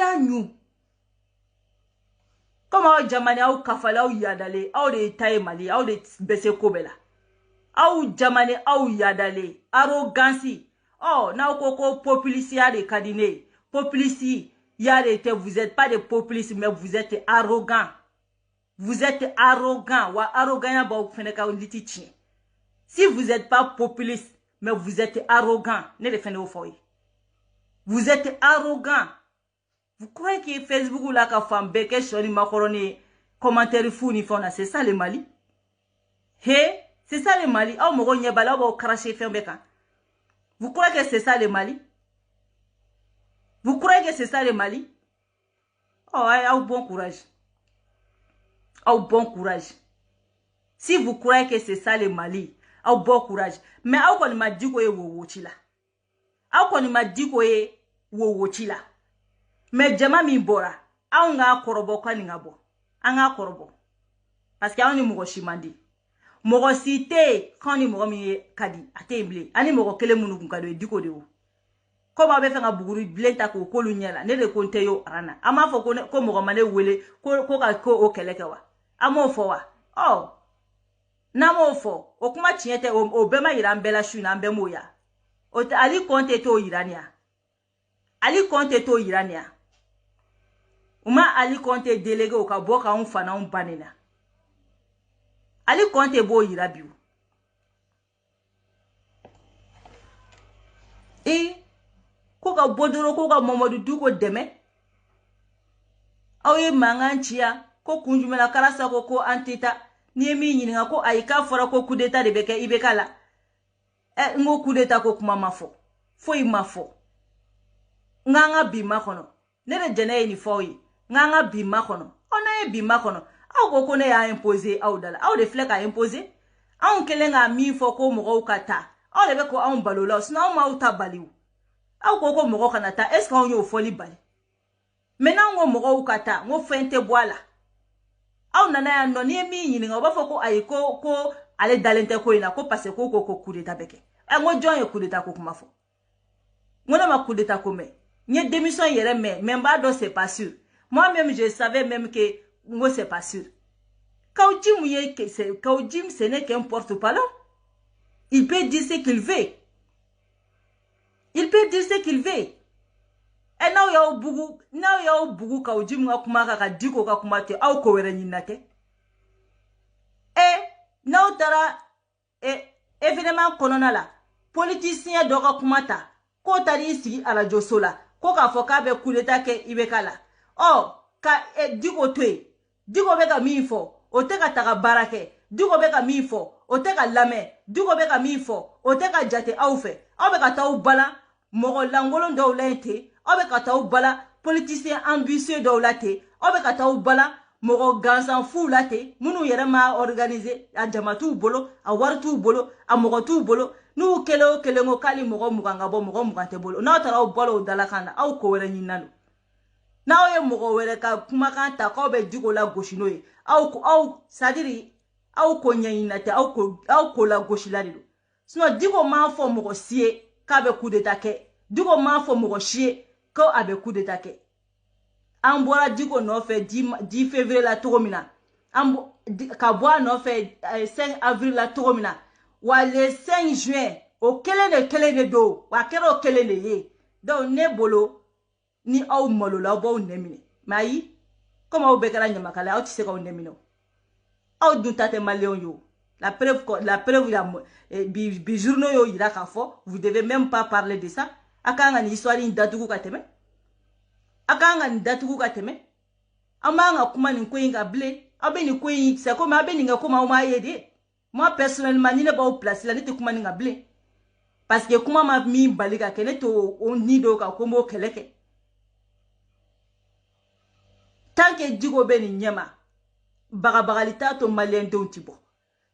aya nyu comment jamani au kafala au yadale au de taille mali au de bese kobela au jamani au yadale arrogance oh na koko populisia de kadine populisi yadete vous êtes pas des populistes mais vous êtes arrogants. Vous êtes arrogant wa arrogant ba vous fene ka liti tien. Si vous n'êtes pas populiste mais vous êtes arrogant ne le fene au foyer. Vous êtes arrogant. Vous croyez que Facebook ou la ka femme beke choni macaroni commentaire fou ni fona c'est ça le Mali? Hé, c'est ça le Mali. Oh mo nye bala ba cracher fin beka. Vous croyez que c'est ça le Mali? Vous croyez que c'est ça le Mali? Oh, ay, bon courage. Oh, bon courage. Si vous croyez que c'est ça le Mali, oh, bon courage. Mais au qu'on m'a dit que vous là. Au qu'on m'a dit que vous là. Mais jama mi bora. Au nga korobo kwa ningabo. Anga korobo. Parce que on ni mo shimandi. Mo cité quand ni mo mi kadi atemble. Ani mo kele munu kado diko de wo. Comme abe fait un bougou blenta ko kolunyala ne de konte yo rana ama fo ko mo mane wele ko ka ko o kelekewa amo fo wa oh na mo fo o kuma tiete o be ma ira mbela shu na mbe moya o ali konte to irania ali konte to irania uma ali konte délégué o ka boka on fana on banena ali konte bo irabiu koka bodoro koka Mamadou Duko deme awe manganchia ko kunjumela karasa ko antita ni mi nyinga ko ayika fora ko kudeta de beke ibekala ngo kudeta ko kuma mafo foi mafo nganga bi makono nere jene ni foi nganga bi makono ona e bi makono au ko ne ya imposer au dala au de flek a imposer au kelenga mi fo ko mo kata au lebe ko au balola sna ma uta baliu au koko moko kanata est-ce qu'on yo foli bali maintenant ngo moko ukata ngo fente boala au nana ya no ni mi nyini ngo bafo ko ayiko ko ale dalente ko ina ko passe ko kudeta beke ngo join kudeta ko kuma fo ngona ma kudeta ko me nye démission yere me même ba do c'est pas sûr moi même je savais même que ngo c'est pas sûr Kaujim ye que c'est Kaujim ce n'est qu'un porte-parole il peut dire ce qu'il veut. Il peut dire ce qu'il veut. Et now ya bugu ka ujim nga kumaka ka diko ka kumate au ko were nyinate. Now tara événement konona la politicien doka kumata ko tari isi ala josola ko ka foka be kuleta ke ibekala. Oh ka diko twe diko beka mifo o te ka taka barake diko beka mifo o te ka lame diko beka mifo o te ka jate au fe au beka taw bala mogo langolo do lente obe kata bala politicien ambitieux do late obe kata bala mogo gansan fou late munu yere ma organiser a jamatu bolo a wartu bolo a mogo tu bolo nu kelo ngo kali mogo muganga bo mogo mugante bolo na tara bolo dala kana au ko were nyinano na oye mogo were ka kuma kan ta ko be digo la goshino ye au sadiri au ko nyinate au ko la goshila do sino digo ma fo mogo sie kabe coup d'état ke diko ma fo mo chie ko abe coup d'état ke ambora diko no fait 10 février la toromina ka boa no fait 5 avril la toromina wa le 5 juin o kele de do wa kero kele ne ye do ne bolo ni au molo la bo nemine mai comment o bekala nyama kala o tise ko nemino au duntate maléon yo. La preuve bi journaux yo ira ka fo vous devez même pas parler de ça akanga ni histoire ni datuku kateme akanga ni datuku kateme amanga kuma ni kwinga ble abe ni kwinga c'est comme abe ni ngakoma o ma yede moi personnellement ni ne ba au place la ni te kuma ni ngable parce que kuma ma mi balika kene to on ni do ka kombo keleke tant que digo be ni nyama bagabagalita to malien don tibo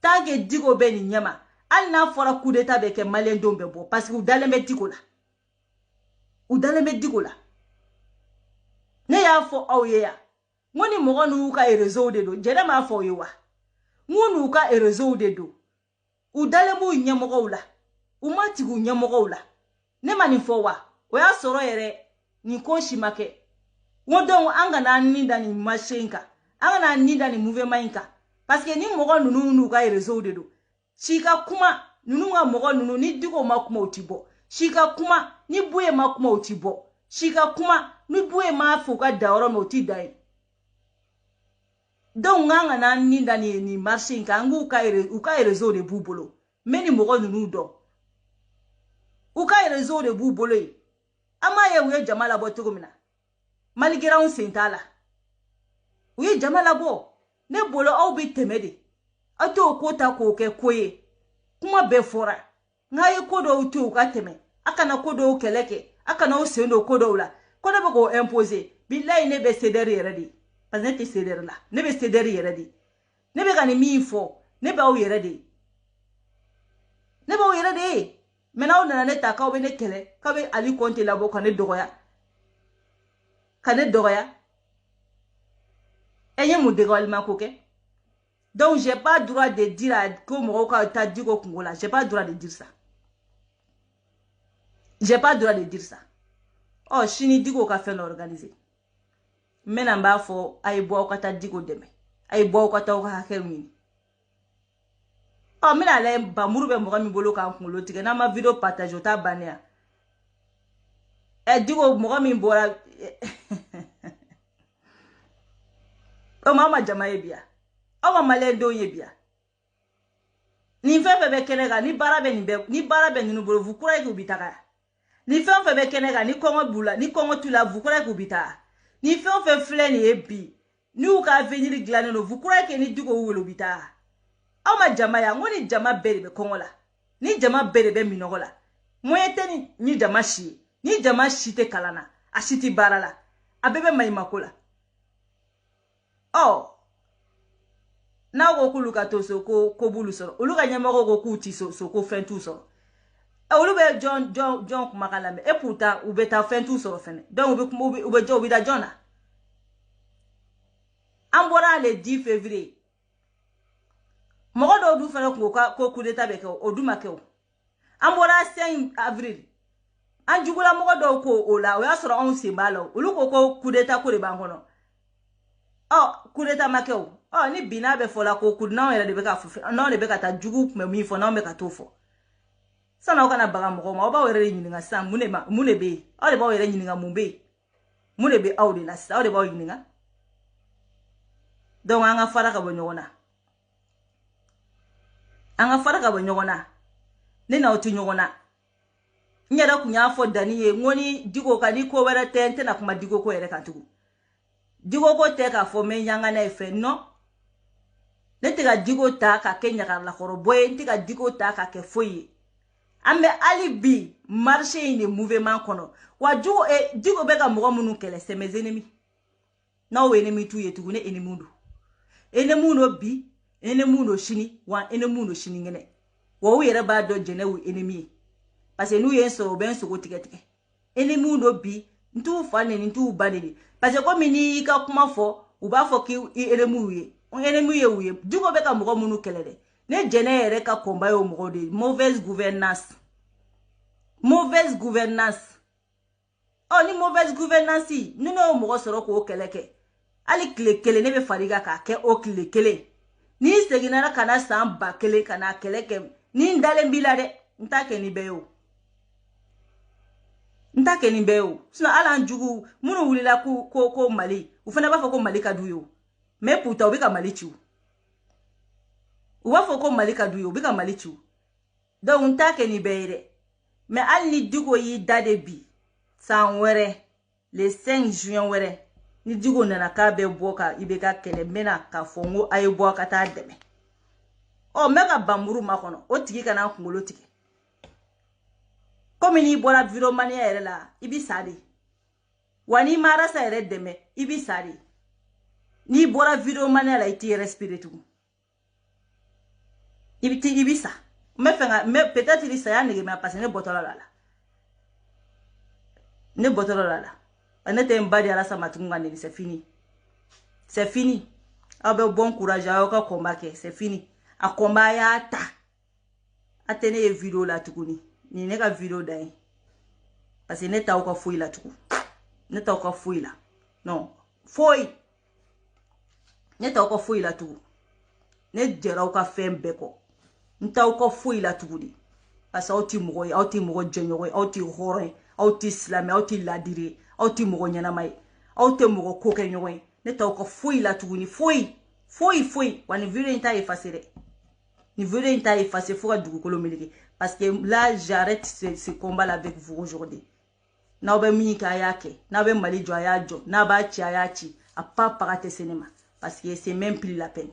tanke digo be ni nyama al na fora coup d'état be ke malien dombe bo parce que u daleme digo la ne ya fo awye ya ngoni mo nu ka réseau de do jere ma fo yewa ngunu ka réseau de do u dalemu nyamo la u matigu nyamo la ne mani fo wa o ya soro yere ni ko shimake Wodon anga na ninda ni mashenka. Anga na ninda ni mouvement inka. Parce que ni mogo nunu nu ka réseau de do. Shika kuma nunu nga mogo nunu ni digo makuma utibo. Shika kuma ni buye makuma utibo. Shika kuma ni buye ma fuka daoro me uti dai. Donc anga na ninda ni mashenka angu uka réseau de bubolo. Meni mogo nunu do. Uka réseau de bubolo. Ama ye uye jamala botugo mina. Maligira un sentala. Uye jamala bo. Ne bolo au bi temede. Ato kota koke koye. Kuma be fora. Ngaye kodo uti uka teme. Akana kodo ukeleke. Akana usendo kodo ula. Kodo bako impose. Billahi ne be sederi yeredi. Pas ne te sederi la. Ne be sederi yeredi. Ne be gani mi info. Ne be au yeredi. Ne be au yeredi. Mena u nana ne ta kaube ne kele. Kabe ali konti labo kane dogoya. Kane dogoya. Eye mu dégol ma koke. Donc j'ai pas droit de dire que mon ta dit au Congo là, j'ai pas droit de dire ça. J'ai pas droit de dire ça. Oh chini digo ka fait organisé. Mena mba fo ay bo ka ta digo deme. Ay bo ka ta ka helmi. Oh mena le ba murube mo mi bolo ka Congo tige na ma vidéo partage ta bania. E digo mo mi bora. O mama jamae bia. Awa malendo yebia. Ni fefe be kenega ni barabe ni barabe ni nubolo vukura ki ubitaka. Ni fefe be kenega ni kongo bula ni kongo tula vukura ki ubita. Ni fefe fle ni ebi. Ni uka venir glane no vukura ki ni digo uwelo ubita. Awa jamaya ngoni jama bere be kongo la. Ni jama bere be minogo la. Moyete ni jama shi. Ni jama shite kalana. Ashiti barala. Abebe maimakola. Oh. Na go kuluka to so ko bulu soro uluka nyamago go kuti so ko fentu soro ulu be John kumakala me e pourtant u beta fentu soro fene donc u be jo bida jona ambora le 10 février mogo do du fene ko coup d'état be ko oduma ke o ambora 5 avril anjugula mogo do ko ola o ya soro on simbalo ulu ko coup d'état ko le bangono oh coup d'état makeo oh ni bina be fola ko kud na yele de be ka fu na le be ka ta jugu me mi fo na me ka tofo sana o kana baga mo ma o ba were nyininga sam mune be o le ba were nyininga mumbe mune be awde la sa o le ba nyininga donc anga fara ka bo nyona ne na o ti nyona nyara kunya fo dani ye ngoni digo ka ni ko were tente na kuma digo ko yere ka tugu digo ko te ka fo me nyanga na efe no ne tega digo ta ka ke nyaka la koroboye ntega digo ta ka ke foye ambe alibi marché ni mouvement kono waju digo be ka mogo munu kele c'est mes ennemis na o enemy tu yetu ne enemundo bi enemundo shini wa enemundo shini ngene wo yere ba do jene wu enemy parce que nous yen so ben so ko tiketike enemundo bi ntu fa ne ntu ba ne parce que comme ni ka kuma fo u ba fo ki enemuye ennemi ye wuye digo be ka mogo munu kelele ne jene yere ka komba yo mogo de mauvaise gouvernance oh ni mauvaise gouvernance ni no mogo soro ko keleke ali kele ne be fariga ka ke o kele ni seginara kana samba kele kana keleke ni ndale mbila de ntake ni beyo sino ala njugu munu wulila ko Mali ufana ba fa ko Mali ka duyo mais pourtant obika malichu uwa foko malika duyo obika malichu donc ntake ni beire mais al ni digo yi dade bi san were le 5 juin were ni digo nana ka be boka ibeka kele mena ka fongo ayi boka ta deme o mega bamburu makono o tigi kana kungolo tigi comme ni bora viromania ere la ibi sadi wani mara sa ere deme ibi sadi ni bora video manela iti respirer tout ibisa me fenga me peut-être il ça ne me passer ne botolo la anete mbadi ala sa matunga ni c'est fini abe bon courage a ka combattre c'est fini a combat ya ta atene video la tukuni ni ne ka video dai parce que ne ta ka fouille la tuku ne ta ka fouille la non foyi ne taw ko foyi la tugu ne jɛraw ka fɛn bɛɛ kɔ n taw ko foyi la tugudi parce que aw ti mɔgɔ ye aw ti mɔgɔ jɛɲɔgɔn ye aw ti hɔrɔn ye aw ti silamɛ aw ti ladiri ye aw ti mɔgɔ ɲɛnama ye aw tɛ mɔgɔ ko kɛ ɲɔgɔn ye ne taw ko foyi la tuguni foyi wa ni video in t'a effacer dɛ ni video in t'a effacer fo ka dugukolo meleke parce que là j'arrête ce combat là avec vous aujourd'hui n'aw bɛ min kɛ a y'a kɛ n'aw bɛ Mali jɔ a y'a jɔ n'a b'a ci a y'a ci a pas paga tɛ se ne ma parce que c'est même plus la peine